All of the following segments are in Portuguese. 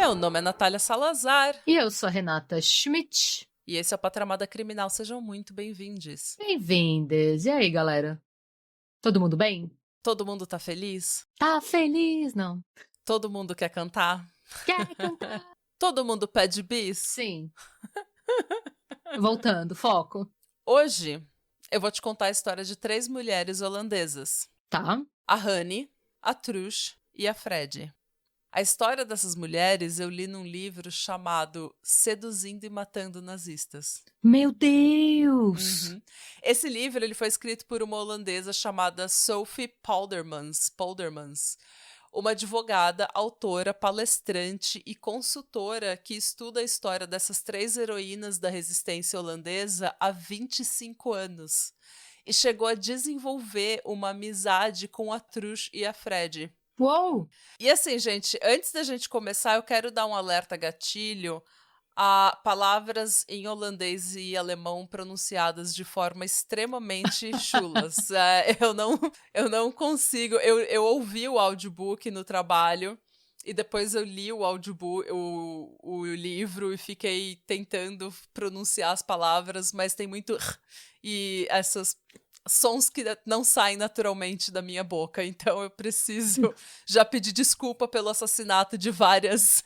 Meu nome é Natália Salazar. E eu sou a Renata Schmidt. E esse é o Patramada Criminal. Sejam muito bem-vindos. Bem-vindas. E aí, galera? Todo mundo bem? Todo mundo tá feliz? Tá feliz, não? Todo mundo quer cantar? Quer cantar? Todo mundo pede bis? Sim. Voltando, foco. Hoje, eu vou te contar a história de 3 mulheres holandesas. Tá. A Honey, a Truus e a Fred. A história dessas mulheres eu li num livro chamado Seduzindo e Matando Nazistas. Meu Deus! Uhum. Esse livro ele foi escrito por uma holandesa chamada Sophie Poldermans, uma advogada, autora, palestrante e consultora que estuda a história dessas 3 heroínas da resistência holandesa há 25 anos. E chegou a desenvolver uma amizade com a Truus e a Fred. Uou! E assim, gente, antes da gente começar, eu quero dar um alerta gatilho a palavras em holandês e alemão pronunciadas de forma extremamente chulas. Eu não consigo. Eu ouvi o audiobook no trabalho e depois eu li o audiobook, o livro e fiquei tentando pronunciar as palavras, mas tem muito e essas sons que não saem naturalmente da minha boca, então eu preciso já pedir desculpa pelo assassinato de várias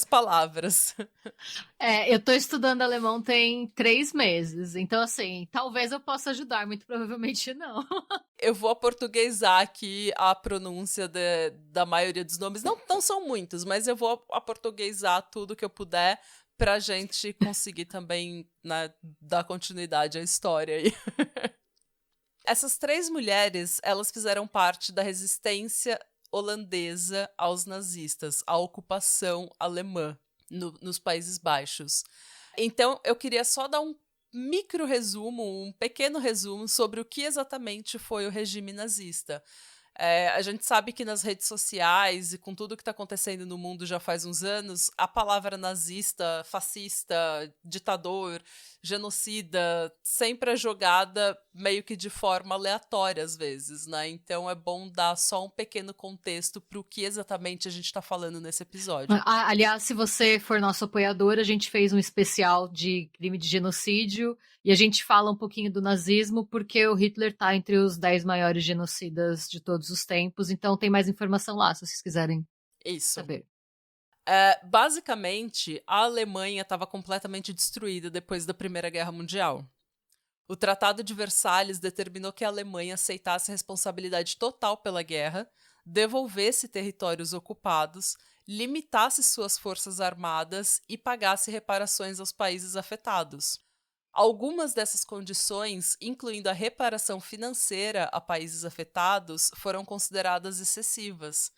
palavras. Eu tô estudando alemão tem 3 meses, então assim, talvez eu possa ajudar, muito provavelmente não. Eu vou aportuguesar aqui a pronúncia da maioria dos nomes, não são muitos, mas eu vou aportuguesar tudo que eu puder pra gente conseguir também, né, dar continuidade à história aí. Essas 3 mulheres, elas fizeram parte da resistência holandesa aos nazistas, à ocupação alemã nos Países Baixos. Então, eu queria só dar um micro resumo, um pequeno resumo sobre o que exatamente foi o regime nazista. A gente sabe que nas redes sociais e com tudo que está acontecendo no mundo já faz uns anos, a palavra nazista, fascista, ditador, genocida, sempre é jogada meio que de forma aleatória às vezes, né? Então é bom dar só um pequeno contexto para o que exatamente a gente está falando nesse episódio. Aliás, se você for nosso apoiador, a gente fez um especial de crime de genocídio e a gente fala um pouquinho do nazismo porque o Hitler tá entre os 10 maiores genocidas de todos os tempos, então tem mais informação lá, se vocês quiserem saber. Basicamente, a Alemanha estava completamente destruída depois da Primeira Guerra Mundial. O Tratado de Versalhes determinou que a Alemanha aceitasse a responsabilidade total pela guerra, devolvesse territórios ocupados, limitasse suas forças armadas e pagasse reparações aos países afetados. Algumas dessas condições, incluindo a reparação financeira a países afetados, foram consideradas excessivas,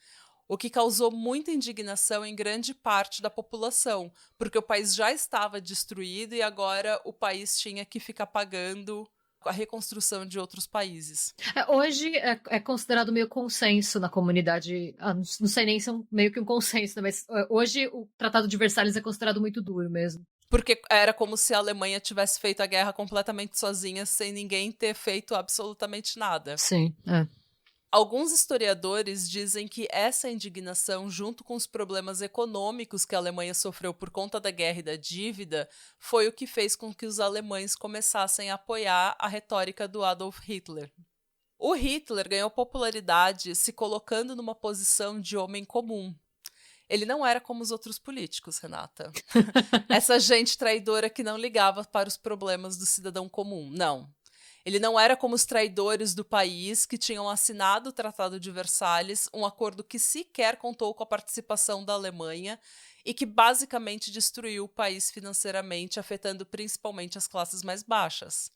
o que causou muita indignação em grande parte da população, porque o país já estava destruído e agora o país tinha que ficar pagando a reconstrução de outros países. Hoje é considerado meio consenso na comunidade, não sei nem se é meio que um consenso, né, mas hoje o Tratado de Versalhes é considerado muito duro mesmo. Porque era como se a Alemanha tivesse feito a guerra completamente sozinha, sem ninguém ter feito absolutamente nada. Sim, Alguns historiadores dizem que essa indignação, junto com os problemas econômicos que a Alemanha sofreu por conta da guerra e da dívida, foi o que fez com que os alemães começassem a apoiar a retórica do Adolf Hitler. O Hitler ganhou popularidade se colocando numa posição de homem comum. Ele não era como os outros políticos, Renata. Essa gente traidora que não ligava para os problemas do cidadão comum, não. Ele não era como os traidores do país que tinham assinado o Tratado de Versalhes, um acordo que sequer contou com a participação da Alemanha e que basicamente destruiu o país financeiramente, afetando principalmente as classes mais baixas.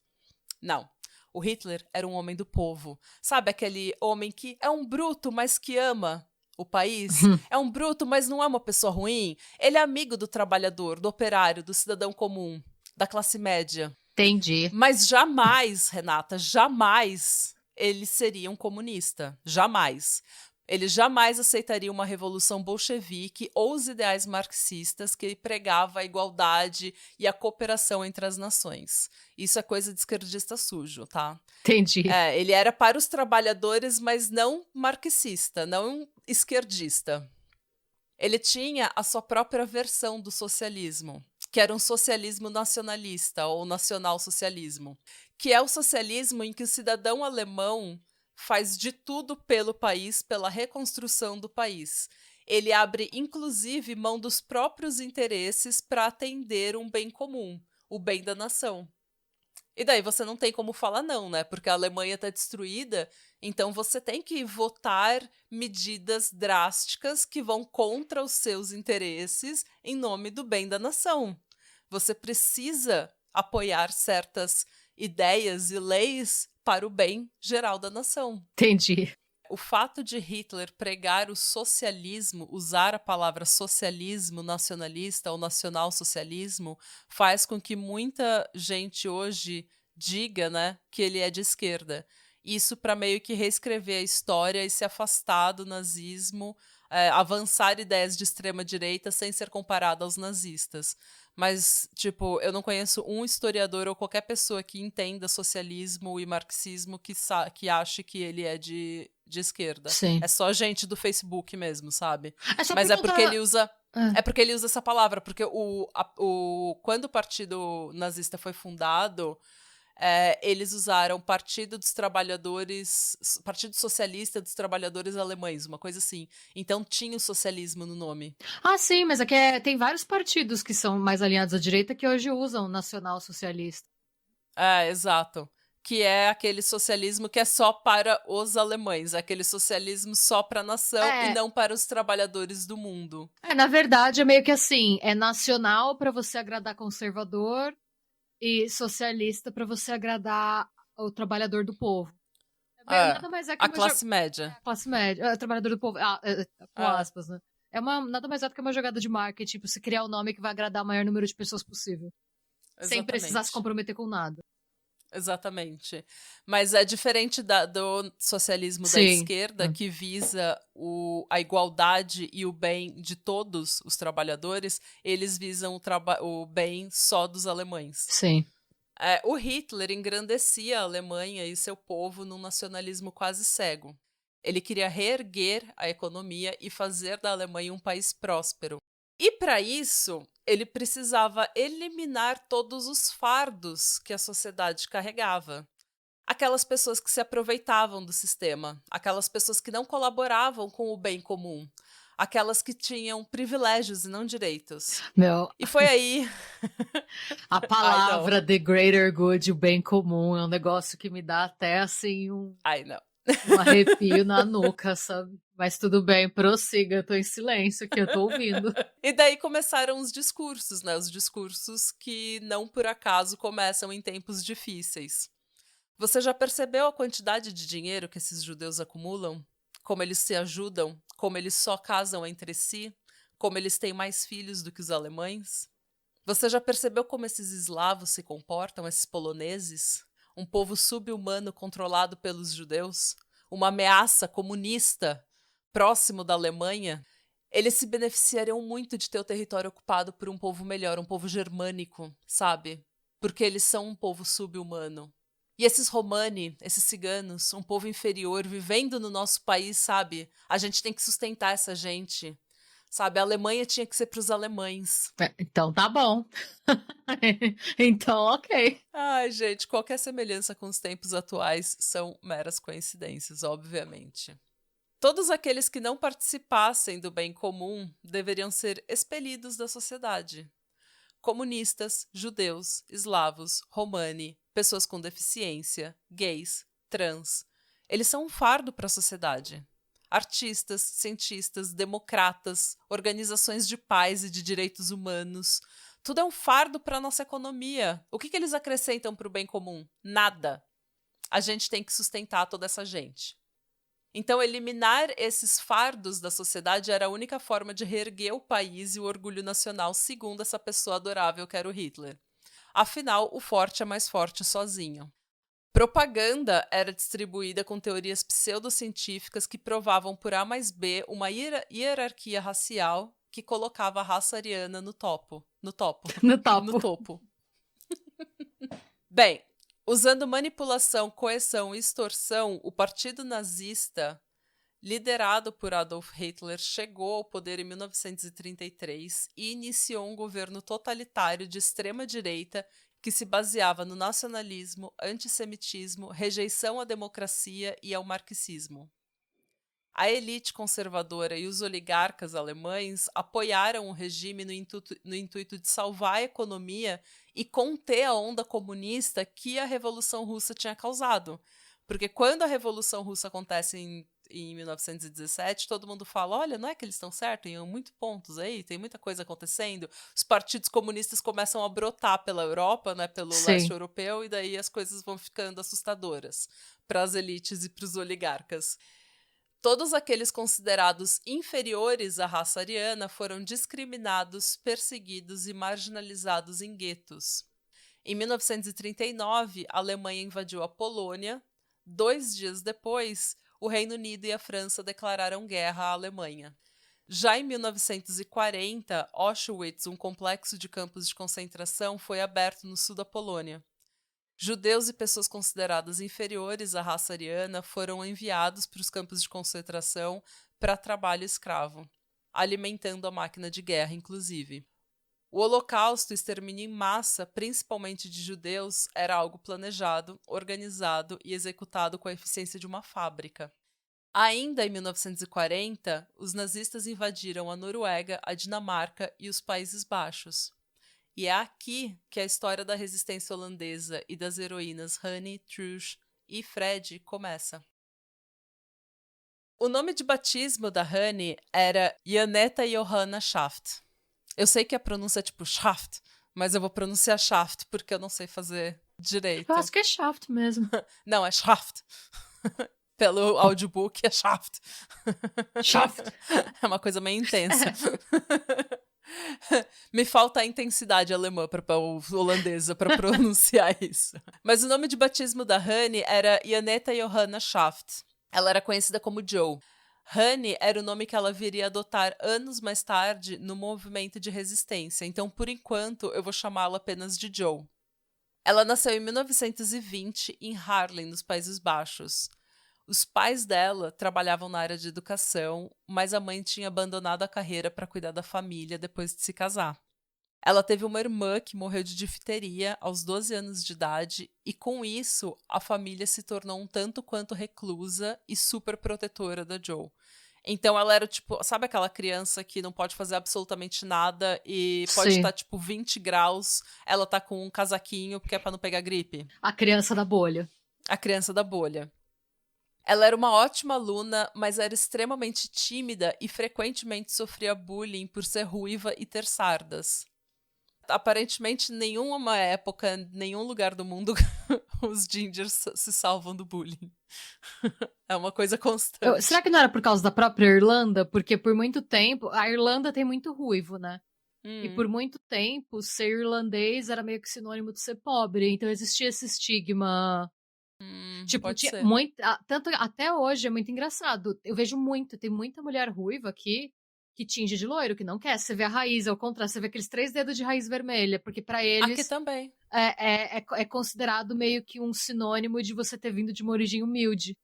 Não. O Hitler era um homem do povo. Sabe aquele homem que é um bruto, mas que ama o país? É um bruto, mas não é uma pessoa ruim? Ele é amigo do trabalhador, do operário, do cidadão comum, da classe média. Entendi. Mas jamais, Renata, jamais ele seria um comunista. Jamais. Ele jamais aceitaria uma revolução bolchevique ou os ideais marxistas que pregava a igualdade e a cooperação entre as nações. Isso é coisa de esquerdista sujo, tá? Entendi. Ele era para os trabalhadores, mas não marxista, não esquerdista. Ele tinha a sua própria versão do socialismo, que era um socialismo nacionalista ou nacional-socialismo, que é o socialismo em que o cidadão alemão faz de tudo pelo país, pela reconstrução do país. Ele abre, inclusive, mão dos próprios interesses para atender um bem comum, o bem da nação. E daí você não tem como falar não, né? Porque a Alemanha está destruída, então você tem que votar medidas drásticas que vão contra os seus interesses em nome do bem da nação. Você precisa apoiar certas ideias e leis para o bem geral da nação. Entendi. O fato de Hitler pregar o socialismo, usar a palavra socialismo nacionalista ou nacional-socialismo, faz com que muita gente hoje diga, né, que ele é de esquerda. Isso para meio que reescrever a história e se afastar do nazismo, avançar ideias de extrema-direita sem ser comparado aos nazistas. Mas, tipo, eu não conheço um historiador ou qualquer pessoa que entenda socialismo e marxismo que ache que ele é de esquerda. Sim. É só gente do Facebook mesmo, sabe? É só Mas por é porque conta- ele usa. Ah. É porque ele usa essa palavra, porque quando o Partido Nazista foi fundado, eles usaram Partido dos Trabalhadores, Partido Socialista dos Trabalhadores Alemães, uma coisa assim. Então tinha o socialismo no nome. Ah, sim, mas aqui tem vários partidos que são mais alinhados à direita que hoje usam nacional-socialista. Exato. Que é aquele socialismo que é só para os alemães, aquele socialismo só para a nação e não para os trabalhadores do mundo. Na verdade, é meio que assim, é nacional para você agradar conservador e socialista para você agradar o trabalhador do povo. Nada mais é que a classe média. Classe média, trabalhador do povo, com aspas, né? Nada mais é do que uma jogada de marketing, pra você criar o nome que vai agradar o maior número de pessoas possível. Exatamente. Sem precisar se comprometer com nada. Exatamente. Mas é diferente do socialismo da esquerda, que visa a igualdade e o bem de todos os trabalhadores, eles visam o bem só dos alemães. Sim. O Hitler engrandecia a Alemanha e seu povo num nacionalismo quase cego. Ele queria reerguer a economia e fazer da Alemanha um país próspero. E para isso, ele precisava eliminar todos os fardos que a sociedade carregava. Aquelas pessoas que se aproveitavam do sistema, aquelas pessoas que não colaboravam com o bem comum, aquelas que tinham privilégios e não direitos. E foi aí... A palavra the greater good, o bem comum, é um negócio que me dá até assim um arrepio na nuca, sabe? Mas tudo bem, prossiga, eu tô em silêncio aqui, eu tô ouvindo. E daí começaram os discursos, né? Os discursos que não por acaso começam em tempos difíceis. Você já percebeu a quantidade de dinheiro que esses judeus acumulam? Como eles se ajudam? Como eles só casam entre si? Como eles têm mais filhos do que os alemães? Você já percebeu como esses eslavos se comportam, esses poloneses? Um povo sub-humano controlado pelos judeus? Uma ameaça comunista próximo da Alemanha? Eles se beneficiariam muito de ter o território ocupado por um povo melhor, um povo germânico, sabe? Porque eles são um povo sub-humano. E esses romani, esses ciganos, um povo inferior, vivendo no nosso país, sabe? A gente tem que sustentar essa gente. Sabe, a Alemanha tinha que ser para os alemães. Então tá bom. Então, ok. Ai, gente, qualquer semelhança com os tempos atuais são meras coincidências, obviamente. Todos aqueles que não participassem do bem comum deveriam ser expelidos da sociedade. Comunistas, judeus, eslavos, romani, pessoas com deficiência, gays, trans. Eles são um fardo para a sociedade. Artistas, cientistas, democratas, organizações de paz e de direitos humanos. Tudo é um fardo para a nossa economia. O que eles acrescentam para o bem comum? Nada. A gente tem que sustentar toda essa gente. Então, eliminar esses fardos da sociedade era a única forma de reerguer o país e o orgulho nacional, segundo essa pessoa adorável que era o Hitler. Afinal, o forte é mais forte sozinho. Propaganda era distribuída com teorias pseudocientíficas que provavam por A mais B uma hierarquia racial que colocava a raça ariana no topo. Bem, usando manipulação, coerção e extorsão, o partido nazista liderado por Adolf Hitler, chegou ao poder em 1933 e iniciou um governo totalitário de extrema-direita que se baseava no nacionalismo, antissemitismo, rejeição à democracia e ao marxismo. A elite conservadora e os oligarcas alemães apoiaram o regime no intuito de salvar a economia e conter a onda comunista que a Revolução Russa tinha causado. Porque quando a Revolução Russa acontece em 1917, todo mundo fala, olha, não é que eles estão certos, tem muitos pontos aí, tem muita coisa acontecendo. Os partidos comunistas começam a brotar pela Europa, né, pelo leste europeu, e daí as coisas vão ficando assustadoras para as elites e para os oligarcas. Todos aqueles considerados inferiores à raça ariana foram discriminados, perseguidos e marginalizados em guetos. Em 1939, a Alemanha invadiu a Polônia. 2 dias depois, o Reino Unido e a França declararam guerra à Alemanha. Já em 1940, Auschwitz, um complexo de campos de concentração, foi aberto no sul da Polônia. Judeus e pessoas consideradas inferiores à raça ariana foram enviados para os campos de concentração para trabalho escravo, alimentando a máquina de guerra, inclusive. O Holocausto, extermínio em massa, principalmente de judeus, era algo planejado, organizado e executado com a eficiência de uma fábrica. Ainda em 1940, os nazistas invadiram a Noruega, a Dinamarca e os Países Baixos. E é aqui que a história da resistência holandesa e das heroínas Hanne, Truus e Fred começa. O nome de batismo da Hanne era Janetta Johanna Schaft. Eu sei que a pronúncia é tipo Schaft, mas eu vou pronunciar Schaft porque eu não sei fazer direito. Eu acho que é Schaft mesmo. Não, é Schaft. Pelo audiobook é Schaft. Schaft. É uma coisa meio intensa. Me falta a intensidade alemã ou holandesa para pronunciar isso. Mas o nome de batismo da Hanne era Janetta Johanna Schaft. Ela era conhecida como Joe. Hanne era o nome que ela viria a adotar anos mais tarde no movimento de resistência, então por enquanto eu vou chamá-la apenas de Joe. Ela nasceu em 1920 em Haarlem, nos Países Baixos. Os pais dela trabalhavam na área de educação, mas a mãe tinha abandonado a carreira para cuidar da família depois de se casar. Ela teve uma irmã que morreu de difteria aos 12 anos de idade e, com isso, a família se tornou um tanto quanto reclusa e super protetora da Joe. Então ela era tipo, sabe aquela criança que não pode fazer absolutamente nada e pode estar tipo 20 graus, ela tá com um casaquinho porque é pra não pegar gripe? A criança da bolha. A criança da bolha. Ela era uma ótima aluna, mas era extremamente tímida e frequentemente sofria bullying por ser ruiva e ter sardas. Aparentemente, nenhuma época, nenhum lugar do mundo, os gingers se salvam do bullying. É uma coisa constante. Será que não era por causa da própria Irlanda? Porque por muito tempo, a Irlanda tem muito ruivo, né? E por muito tempo, ser irlandês era meio que sinônimo de ser pobre. Então existia esse estigma. Tipo, tinha muito. Tanto até hoje é muito engraçado. Eu vejo tem muita mulher ruiva aqui que tinge de loiro, que não quer. Você vê a raiz, ao contrário, você vê aqueles 3 dedos de raiz vermelha, porque pra eles. Aqui também. É considerado meio que um sinônimo de você ter vindo de uma origem humilde.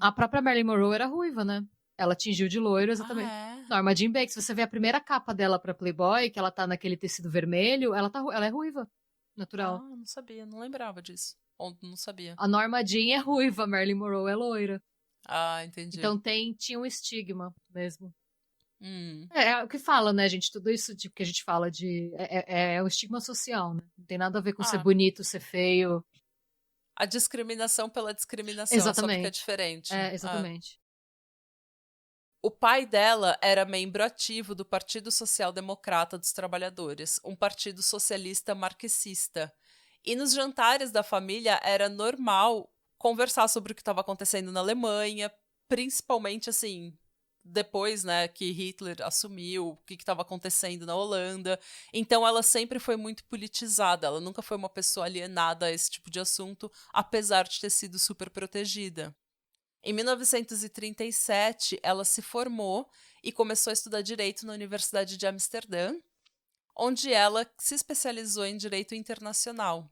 A própria Marilyn Monroe era ruiva, né? Ela tingiu de loiro, exatamente. Norma Jean Baker, se você vê a primeira capa dela pra Playboy, que ela tá naquele tecido vermelho, ela é ruiva, natural. Não sabia, não lembrava disso. Ou não sabia. A Norma Jean é ruiva, a Marilyn Monroe é loira. Entendi. Então tinha um estigma mesmo. É o que fala, né, gente? Tudo isso que a gente fala é o estigma social, né? Não tem nada a ver com ser bonito, ser feio. A discriminação pela discriminação, exatamente. Só porque é diferente. Exatamente. O pai dela era membro ativo do Partido Social Democrata dos Trabalhadores, um partido socialista marxista. E nos jantares da família era normal conversar sobre o que estava acontecendo na Alemanha, principalmente assim, depois, né, que Hitler assumiu, o que estava acontecendo na Holanda. Então ela sempre foi muito politizada, ela nunca foi uma pessoa alienada a esse tipo de assunto, apesar de ter sido super protegida. Em 1937, ela se formou e começou a estudar Direito na Universidade de Amsterdã, onde ela se especializou em Direito Internacional.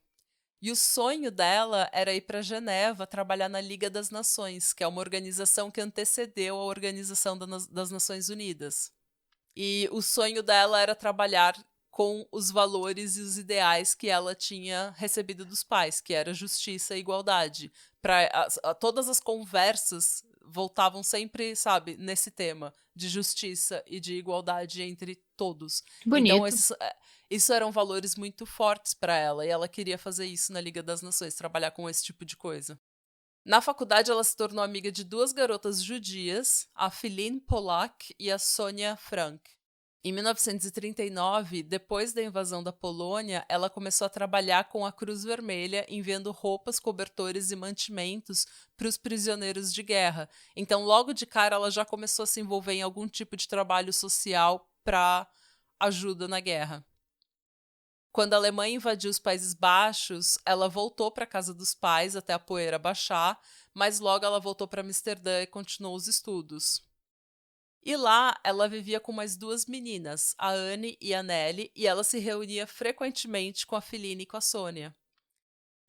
E o sonho dela era ir para Geneva trabalhar na Liga das Nações, que é uma organização que antecedeu a Organização das Nações Unidas. E o sonho dela era trabalhar com os valores e os ideais que ela tinha recebido dos pais, que era justiça e igualdade. Todas as conversas voltavam sempre, sabe, nesse tema de justiça e de igualdade entre todos. Então, Bonito. isso eram valores muito fortes para ela, e ela queria fazer isso na Liga das Nações, trabalhar com esse tipo de coisa. Na faculdade, ela se tornou amiga de duas garotas judias, a Philine Polak e a Sonia Frank. Em 1939, depois da invasão da Polônia, ela começou a trabalhar com a Cruz Vermelha, enviando roupas, cobertores e mantimentos para os prisioneiros de guerra. Então, logo de cara, ela já começou a se envolver em algum tipo de trabalho social para ajuda na guerra. Quando a Alemanha invadiu os Países Baixos, ela voltou para a casa dos pais até a poeira baixar, mas logo ela voltou para Amsterdã e continuou os estudos. E lá, ela vivia com mais duas meninas, a Anne e a Nelly, e ela se reunia frequentemente com a Philine e com a Sônia.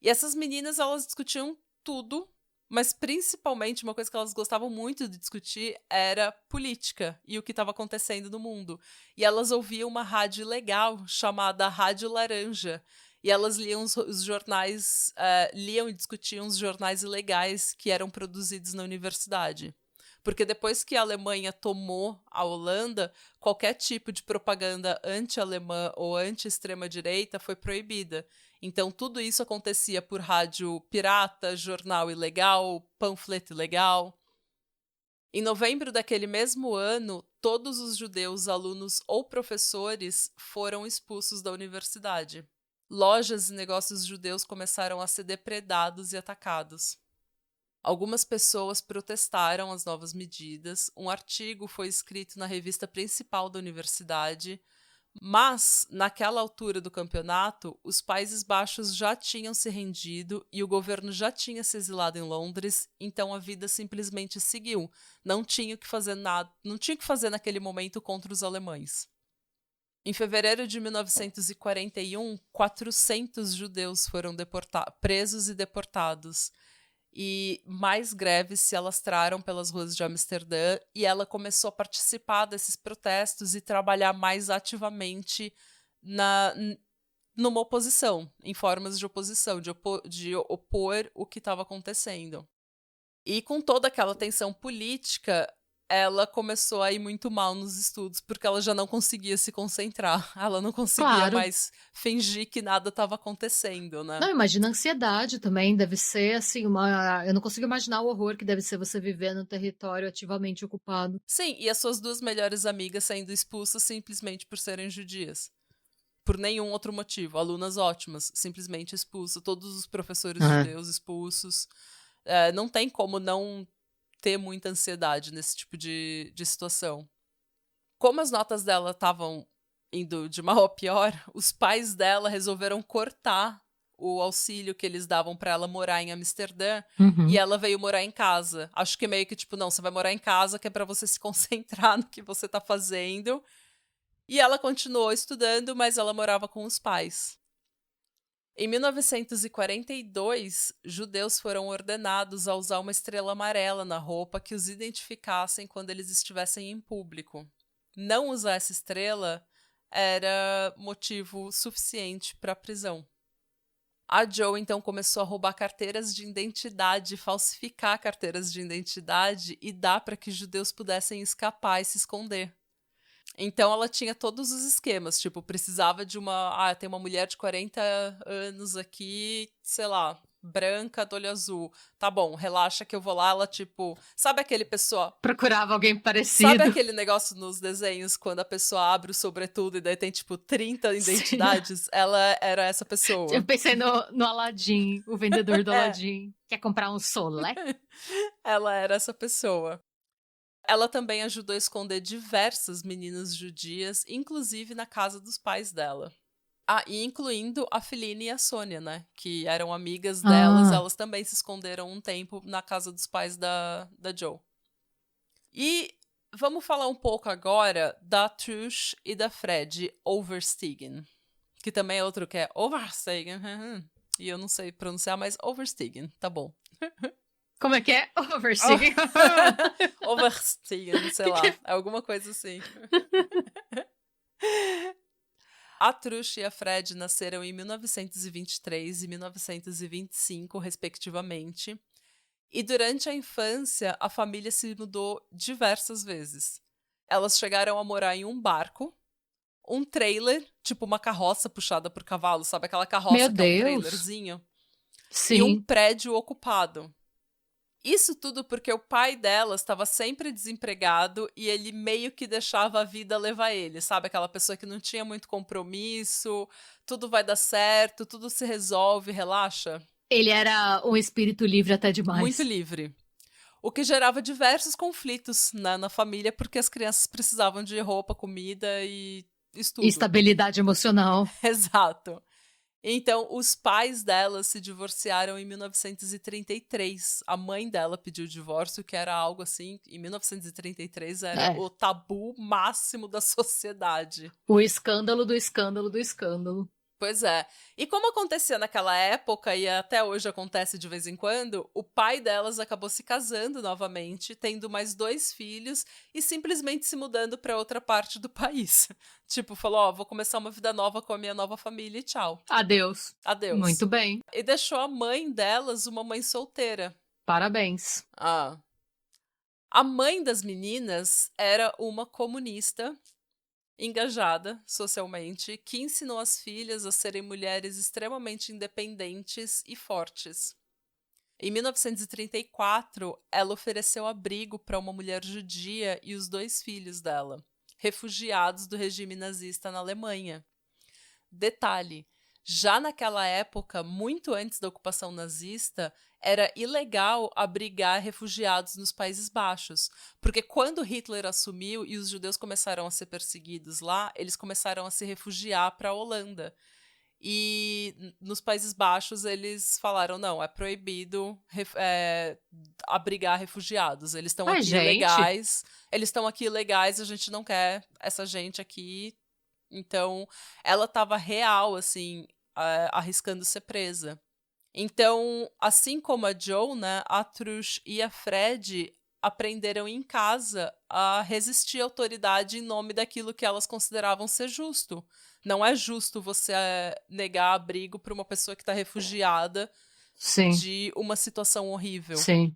E essas meninas, elas discutiam tudo, mas principalmente uma coisa que elas gostavam muito de discutir era política e o que estava acontecendo no mundo. E elas ouviam uma rádio legal chamada Rádio Laranja. E elas liam os jornais, liam e discutiam os jornais ilegais que eram produzidos na universidade. Porque depois que a Alemanha tomou a Holanda, qualquer tipo de propaganda anti-alemã ou anti-extrema-direita foi proibida. Então, tudo isso acontecia por rádio pirata, jornal ilegal, panfleto ilegal. Em novembro daquele mesmo ano, todos os judeus, alunos ou professores foram expulsos da universidade. Lojas e negócios judeus começaram a ser depredados e atacados. Algumas pessoas protestaram as novas medidas, um artigo foi escrito na revista principal da universidade, mas, naquela altura do campeonato, os Países Baixos já tinham se rendido e o governo já tinha se exilado em Londres, então a vida simplesmente seguiu. Não tinha o que fazer nada, não tinha o que fazer naquele momento contra os alemães. Em fevereiro de 1941, 400 judeus foram presos e deportados. E mais greves se alastraram pelas ruas de Amsterdã e ela começou a participar desses protestos e trabalhar mais ativamente numa oposição, em formas de oposição, de opor o que estava acontecendo. E com toda aquela tensão política, ela começou a ir muito mal nos estudos, porque ela já não conseguia se concentrar. Ela não conseguia mais fingir que nada estava acontecendo, né? Não, imagina a ansiedade também, deve ser assim, eu não consigo imaginar o horror que deve ser você viver num território ativamente ocupado. Sim, e as suas duas melhores amigas sendo expulsas simplesmente por serem judias. Por nenhum outro motivo. Alunas ótimas, simplesmente expulsas. Todos os professores judeus expulsos. Não tem como não ter muita ansiedade nesse tipo de situação. Como as notas dela estavam indo de mal a pior, os pais dela resolveram cortar o auxílio que eles davam para ela morar em Amsterdã e ela veio morar em casa. Acho que meio que tipo, não, você vai morar em casa que é para você se concentrar no que você tá fazendo. E ela continuou estudando, mas ela morava com os pais. Em 1942, judeus foram ordenados a usar uma estrela amarela na roupa que os identificassem quando eles estivessem em público. Não usar essa estrela era motivo suficiente para a prisão. A Jo, então, começou a roubar carteiras de identidade, falsificar carteiras de identidade e dar para que judeus pudessem escapar e se esconder. Então ela tinha todos os esquemas, tipo, precisava de tem uma mulher de 40 anos aqui, sei lá, branca, do olho azul. Tá bom, relaxa que eu vou lá, ela tipo, sabe aquele pessoa... Procurava alguém parecido. Sabe aquele negócio nos desenhos, quando a pessoa abre o sobretudo e daí tem tipo 30 identidades? Sim. Ela era essa pessoa. Eu pensei no Aladdin, o vendedor do Aladdin. Quer comprar um solé? Ela era essa pessoa. Ela também ajudou a esconder diversas meninas judias, inclusive na casa dos pais dela. E incluindo a Philine e a Sônia, né? Que eram amigas delas, elas também se esconderam um tempo na casa dos pais da Jo. E vamos falar um pouco agora da Trush e da Fred Overstegen, que também é outro que é Overstegen. E eu não sei pronunciar, mas Oversteegen, tá bom. Como é que é? Oversteegen. Oversteegen, sei lá, alguma coisa assim. A Trush e a Fred nasceram em 1923 e 1925, respectivamente. E durante a infância, a família se mudou diversas vezes. Elas chegaram a morar em um barco, um trailer, tipo uma carroça puxada por cavalo, sabe? Aquela Meu carroça que é um Deus. trailerzinho. E um Sim. prédio ocupado. Isso tudo porque o pai delas estava sempre desempregado e ele meio que deixava a vida levar ele, sabe? Aquela pessoa que não tinha muito compromisso, tudo vai dar certo, tudo se resolve, relaxa. Ele era um espírito livre até Muito demais. livre. O que gerava diversos conflitos na família, porque as crianças precisavam de roupa, comida e estudo. Estabilidade emocional. Exato. Então, os pais dela se divorciaram em 1933. A mãe dela pediu o divórcio, que era algo assim, em 1933 era É. o tabu máximo da sociedade. O escândalo do escândalo do escândalo. Pois é. E como acontecia naquela época, e até hoje acontece de vez em quando, o pai delas acabou se casando novamente, tendo mais 2 filhos e simplesmente se mudando para outra parte do país. Tipo, falou: Ó, vou começar uma vida nova com a minha nova família e tchau. Adeus. Adeus. Muito bem. E deixou a mãe delas uma mãe solteira. Parabéns. Ah. A mãe das meninas era uma comunista engajada socialmente, que ensinou as filhas a serem mulheres extremamente independentes e fortes. Em 1934, ela ofereceu abrigo para uma mulher judia e os 2 filhos dela, refugiados do regime nazista na Alemanha. Detalhe: já naquela época, muito antes da ocupação nazista, era ilegal abrigar refugiados nos Países Baixos, porque quando Hitler assumiu e os judeus começaram a ser perseguidos lá, eles começaram a se refugiar para a Holanda. E nos Países Baixos eles falaram: não, é proibido abrigar refugiados. Eles estão Mas, aqui gente, ilegais, a gente não quer essa gente aqui. Então, ela estava real, assim, arriscando ser presa. Então, assim como a Jo, né, a Trush e a Fred aprenderam em casa a resistir à autoridade em nome daquilo que elas consideravam ser justo. Não é justo você negar abrigo para uma pessoa que está refugiada sim, de uma situação horrível. sim.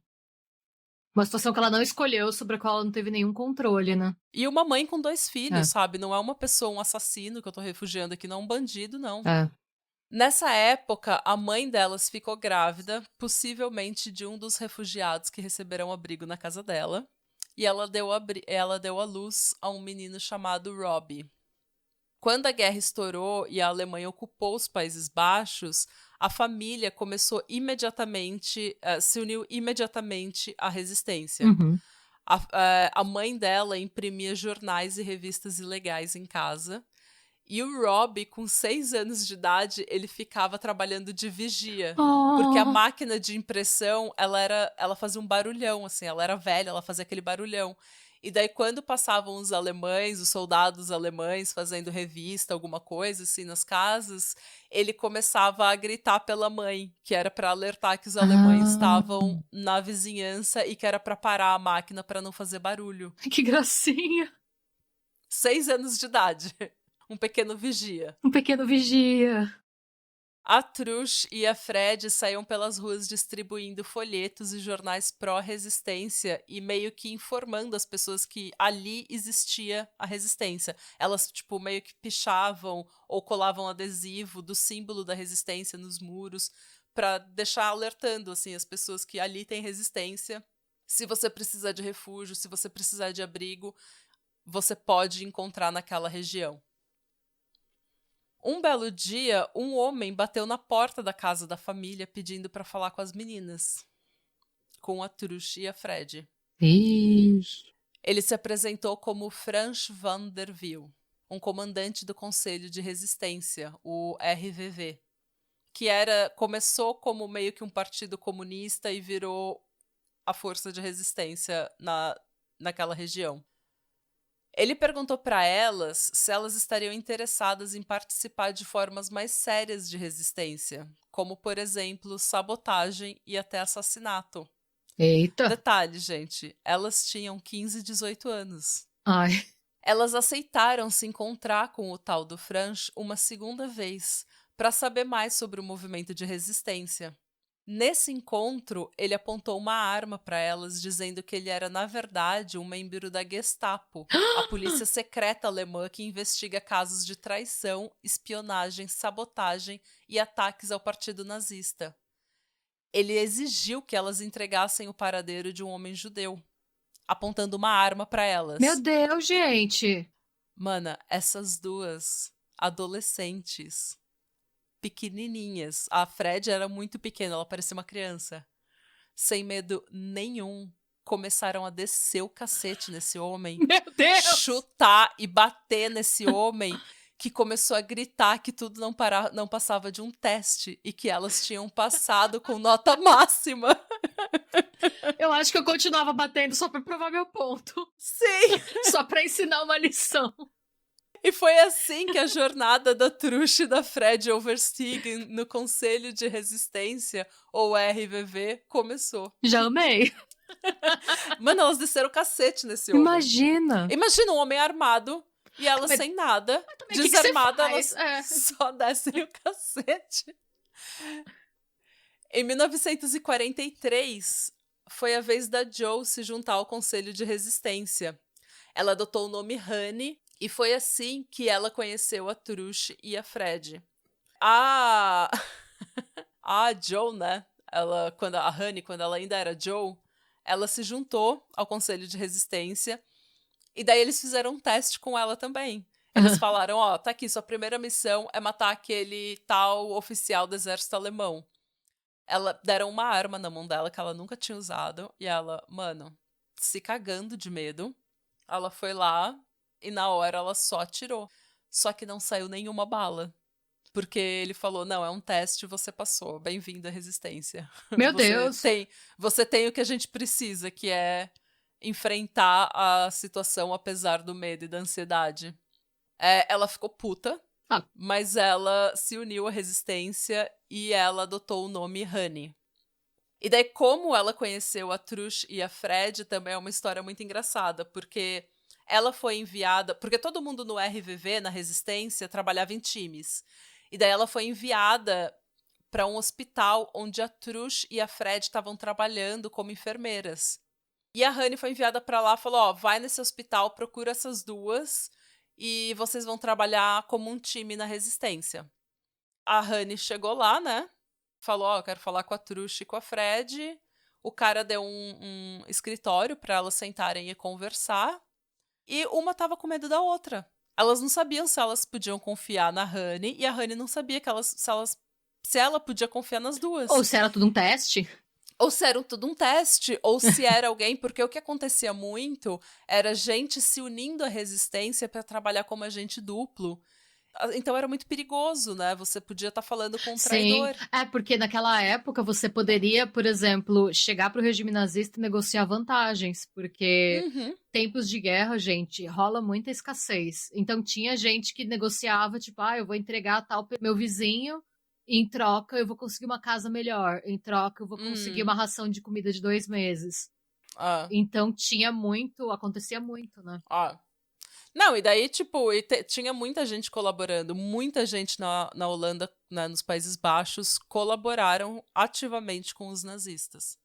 Uma situação que ela não escolheu, sobre a qual ela não teve nenhum controle, né? E uma mãe com 2 filhos, É, sabe? Não é uma pessoa, um assassino que eu tô refugiando aqui, não é um bandido, não. é. Nessa época, a mãe delas ficou grávida, possivelmente de um dos refugiados que receberam abrigo na casa dela, e ela deu à luz a um menino chamado Robbie. Quando a guerra estourou e a Alemanha ocupou os Países Baixos, a família começou imediatamente, se uniu imediatamente à resistência. Uhum. A mãe dela imprimia jornais e revistas ilegais em casa. E o Rob, com 6 anos de idade, ele ficava trabalhando de vigia. Porque a Oh, máquina de impressão, ela fazia um barulhão, assim, ela era velha, ela fazia aquele barulhão. E daí, quando passavam os alemães, os soldados alemães fazendo revista, alguma coisa, assim, nas casas, ele começava a gritar pela mãe, que era para alertar que os alemães ah, estavam na vizinhança e que era para parar a máquina para não fazer barulho. que gracinha. 6 anos de idade. Um pequeno vigia. Um pequeno vigia. A Trush e a Fred saíam pelas ruas distribuindo folhetos e jornais pró-resistência e meio que informando as pessoas que ali existia a resistência. Elas, tipo, meio que pichavam ou colavam adesivo do símbolo da resistência nos muros para deixar alertando, assim, as pessoas que ali tem resistência. Se você precisar de refúgio, se você precisar de abrigo, você pode encontrar naquela região. Um belo dia, um homem bateu na porta da casa da família pedindo para falar com as meninas, com a Trush e a Fred. Ixi. Ele se apresentou como Franz van der Wiel, um comandante do Conselho de Resistência, o RVV, que começou como meio que um partido comunista e virou a força de resistência naquela região. Ele perguntou para elas se elas estariam interessadas em participar de formas mais sérias de resistência, como, por exemplo, sabotagem e até assassinato. Eita. Detalhe, gente, elas tinham 15 e 18 anos. Ai. Elas aceitaram se encontrar com o tal do Franch uma segunda vez, para saber mais sobre o movimento de resistência. Nesse encontro, ele apontou uma arma para elas, dizendo que ele era, na verdade, um membro da Gestapo, a polícia secreta alemã que investiga casos de traição, espionagem, sabotagem e ataques ao partido nazista. Ele exigiu que elas entregassem o paradeiro de um homem judeu, apontando uma arma para Meu elas. Deus, gente. Mana, essas duas adolescentes pequenininhas. A Fred era muito pequena, ela parecia uma criança. Sem medo nenhum, começaram a descer o cacete nesse homem. Meu Deus! Chutar e bater nesse homem, que começou a gritar que tudo não passava de um teste e que elas tinham passado com nota máxima. Eu acho que eu continuava batendo só pra provar meu ponto. Sim! Só pra ensinar uma lição. E foi assim que a jornada da Trush e da Fred Oversteegen no Conselho de Resistência, ou RVV, começou. Já amei. Mano, elas desceram o cacete nesse homem. Imagina. Imagina um homem armado e elas sem nada, desarmada, elas só descem o cacete. Em 1943, foi a vez da Jo se juntar ao Conselho de Resistência. Ela adotou o nome Honey, e foi assim que ela conheceu a Trush e a Fred. A Jo, né? A Honey, quando ela ainda era Jo, ela se juntou ao Conselho de Resistência. E daí eles fizeram um teste com ela também. Eles falaram, ó, tá aqui, sua primeira missão é matar aquele tal oficial do exército alemão. Deram uma arma na mão dela que ela nunca tinha usado. E ela, mano, se cagando de medo, ela foi lá e na hora ela só atirou. Só que não saiu nenhuma bala. Porque ele falou, não, é um teste, você passou. Bem-vindo à resistência. Meu Deus! Você tem o que a gente precisa, que é enfrentar a situação apesar do medo e da ansiedade. Ela ficou puta, mas ela se uniu à resistência e ela adotou o nome Honey. E daí, como ela conheceu a Trush e a Fred, também é uma história muito engraçada, porque ela foi enviada... Porque todo mundo no RVV, na resistência, trabalhava em times. E daí ela foi enviada para um hospital onde a Trush e a Fred estavam trabalhando como enfermeiras. E a Honey foi enviada para lá e falou, ó, vai nesse hospital, procura essas duas e vocês vão trabalhar como um time na resistência. A Honey chegou lá, né? Falou, ó, eu quero falar com a Trush e com a Fred. O cara deu um escritório para elas sentarem e conversar. E uma tava com medo da outra. Elas não sabiam se elas podiam confiar na Honey e a Honey não sabia que se ela podia confiar nas duas. Ou se era tudo um teste. Ou se era tudo um teste, ou se era alguém, porque o que acontecia muito era gente se unindo à resistência para trabalhar como agente duplo. Então era muito perigoso, né? Você podia estar falando com um traidor. Sim, porque naquela época você poderia, por exemplo, chegar para o regime nazista e negociar vantagens, porque tempos de guerra, gente, rola muita escassez. Então tinha gente que negociava, tipo, eu vou entregar tal pro meu vizinho, em troca eu vou conseguir uma casa melhor, em troca eu vou conseguir uma ração de comida de 2 meses. Então acontecia muito, né? Não, e daí, tipo, tinha muita gente colaborando, muita gente na Holanda, né, nos Países Baixos, colaboraram ativamente com os nazistas.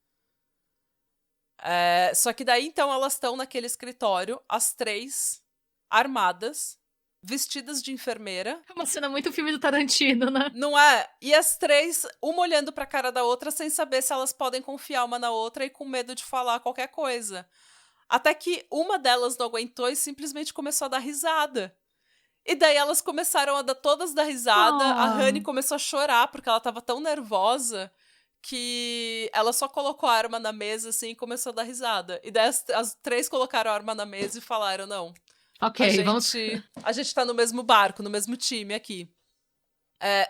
Só que daí, então, elas estão naquele escritório, as 3, armadas, vestidas de enfermeira. É uma cena muito filme do Tarantino, né? Não é? E as 3, uma olhando pra cara da outra, sem saber se elas podem confiar uma na outra e com medo de falar qualquer coisa. Até que uma delas não aguentou e simplesmente começou a dar risada. E daí elas começaram a todas dar risada. A Honey começou a chorar porque ela tava tão nervosa que ela só colocou a arma na mesa assim e começou a dar risada. E daí as 3 colocaram a arma na mesa e falaram, não, a gente tá no mesmo barco, no mesmo time aqui.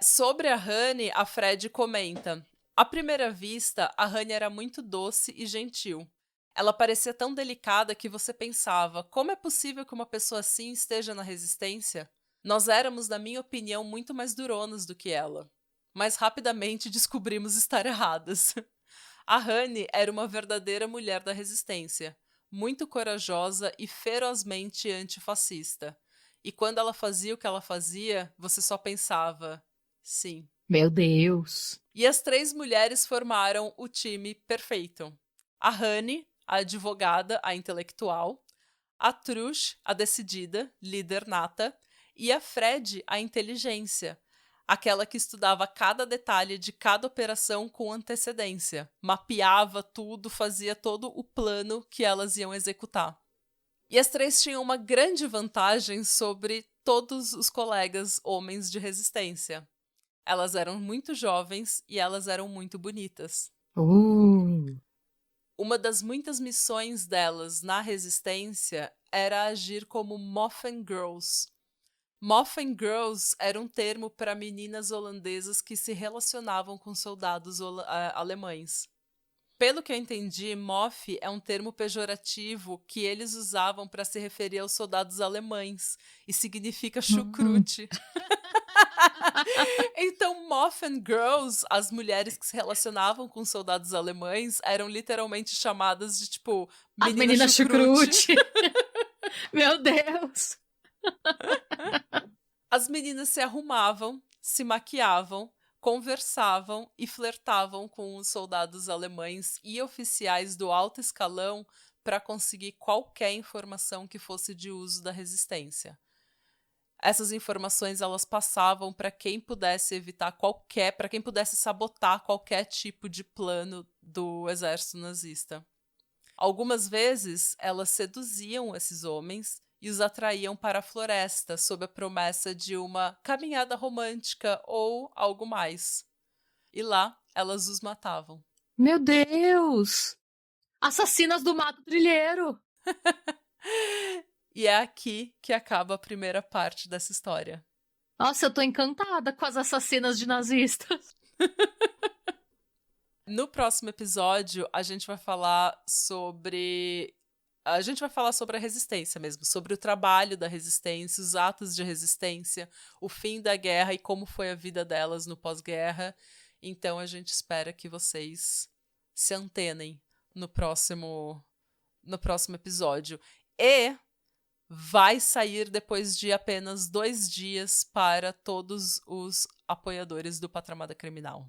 Sobre a Honey, a Fred comenta, à primeira vista, a Honey era muito doce e gentil. Ela parecia tão delicada que você pensava, como é possível que uma pessoa assim esteja na resistência? Nós éramos, na minha opinião, muito mais duronas do que ela. Mas rapidamente descobrimos estar erradas. A Honey era uma verdadeira mulher da resistência, muito corajosa e ferozmente antifascista. E quando ela fazia o que ela fazia, você só pensava, sim. Meu Deus. E as 3 mulheres formaram o time perfeito. A Honey, a advogada, a intelectual, a Trush, a decidida, líder nata, e a Fred, a inteligência, aquela que estudava cada detalhe de cada operação com antecedência, mapeava tudo, fazia todo o plano que elas iam executar. E as 3 tinham uma grande vantagem sobre todos os colegas homens de resistência. Elas eram muito jovens e elas eram muito bonitas. Uma das muitas missões delas na resistência era agir como Moffen Girls. Moffen Girls era um termo para meninas holandesas que se relacionavam com soldados alemães. Pelo que eu entendi, Moff é um termo pejorativo que eles usavam para se referir aos soldados alemães e significa chucrute. Então, Moffen Girls, as mulheres que se relacionavam com soldados alemães, eram literalmente chamadas de, tipo, as meninas chucrute. Meu Deus! As meninas se arrumavam, se maquiavam, conversavam e flertavam com os soldados alemães e oficiais do alto escalão para conseguir qualquer informação que fosse de uso da resistência. Essas informações elas passavam para quem pudesse para quem pudesse sabotar qualquer tipo de plano do exército nazista. Algumas vezes elas seduziam esses homens e os atraíam para a floresta sob a promessa de uma caminhada romântica ou algo mais. E lá elas os matavam. Meu Deus! Assassinas do mato trilheiro! E é aqui que acaba a primeira parte dessa história. Nossa, eu tô encantada com as assassinas de nazistas. No próximo episódio, a gente vai falar sobre a resistência mesmo, sobre o trabalho da resistência, os atos de resistência, o fim da guerra e como foi a vida delas no pós-guerra. Então a gente espera que vocês se antenem no próximo episódio. E vai sair depois de apenas 2 dias para todos os apoiadores do Patramada Criminal.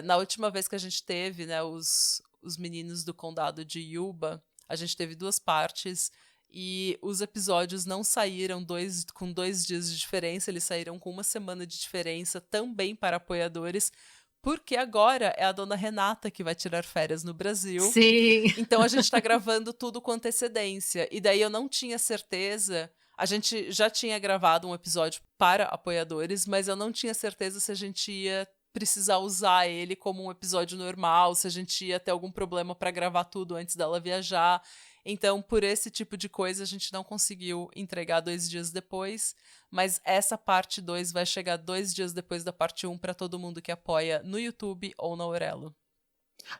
Na última vez que a gente teve, né, os meninos do condado de Yuba, a gente teve 2 partes e os episódios não saíram com 2 dias de diferença, eles saíram com 1 semana de diferença também para apoiadores, porque agora é a dona Renata que vai tirar férias no Brasil. Sim. Então a gente tá gravando tudo com antecedência. E daí eu não tinha certeza. A gente já tinha gravado um episódio para apoiadores, mas eu não tinha certeza se a gente ia precisar usar ele como um episódio normal, se a gente ia ter algum problema para gravar tudo antes dela viajar. Então, por esse tipo de coisa, a gente não conseguiu entregar 2 dias depois, mas essa parte 2 vai chegar 2 dias depois da parte 1 para todo mundo que apoia no YouTube ou na Aurelo.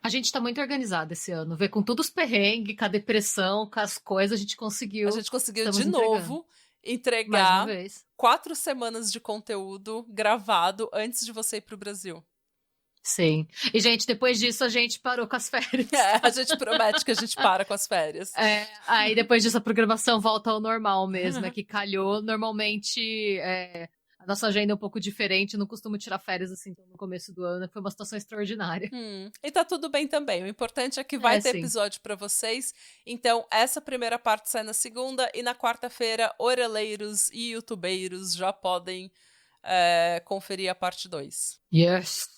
A gente tá muito organizado esse ano, vê com todos os perrengues, com a depressão, com as coisas, a gente conseguiu de novo entregar 4 semanas de conteúdo gravado antes de você ir pro Brasil. Sim. E, gente, depois disso a gente parou com as férias. A gente promete que a gente para com as férias. Aí depois disso a programação volta ao normal mesmo, que calhou. Normalmente a nossa agenda é um pouco diferente, não costumo tirar férias assim no começo do ano, foi uma situação extraordinária. E tá tudo bem também, o importante é que vai ter episódio pra vocês. Então, essa primeira parte sai na segunda e na quarta-feira, oreleiros e youtubeiros já podem conferir a parte 2. Yes!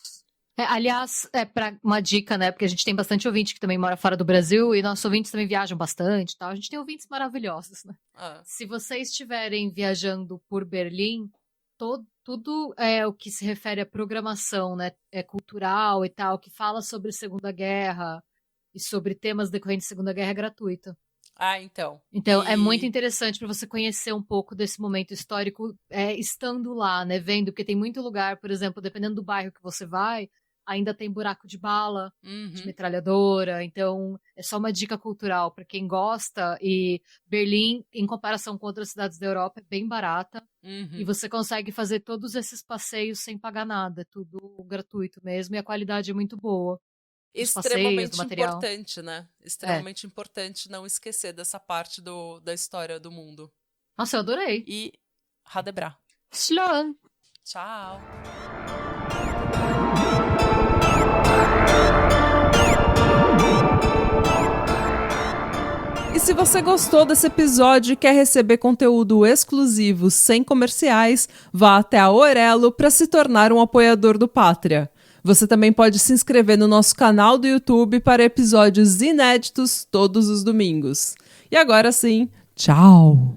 Aliás, para uma dica, né? Porque a gente tem bastante ouvinte que também mora fora do Brasil e nossos ouvintes também viajam bastante e tal. A gente tem ouvintes maravilhosos, né? Se vocês estiverem viajando por Berlim, tudo o que se refere à programação, né? Cultural e tal, que fala sobre Segunda Guerra e sobre temas decorrentes de Segunda Guerra é gratuito. Então. Então, é muito interessante para você conhecer um pouco desse momento histórico estando lá, né? Vendo, porque tem muito lugar, por exemplo, dependendo do bairro que você vai, ainda tem buraco de bala, de Uhum. metralhadora, então é só uma dica cultural para quem gosta. E Berlim, em comparação com outras cidades da Europa, é bem barata. E Uhum. você consegue fazer todos esses passeios sem pagar nada, é tudo gratuito mesmo, e a qualidade é muito boa dos passeios, do Extremamente material. importante, né? É. Extremamente importante não esquecer dessa parte da história do mundo. Nossa, eu adorei. E Radebra. Slán! Tchau! E se você gostou desse episódio e quer receber conteúdo exclusivo sem comerciais, vá até a Orelo para se tornar um apoiador do Pátria. Você também pode se inscrever no nosso canal do YouTube para episódios inéditos todos os domingos. E agora sim, tchau!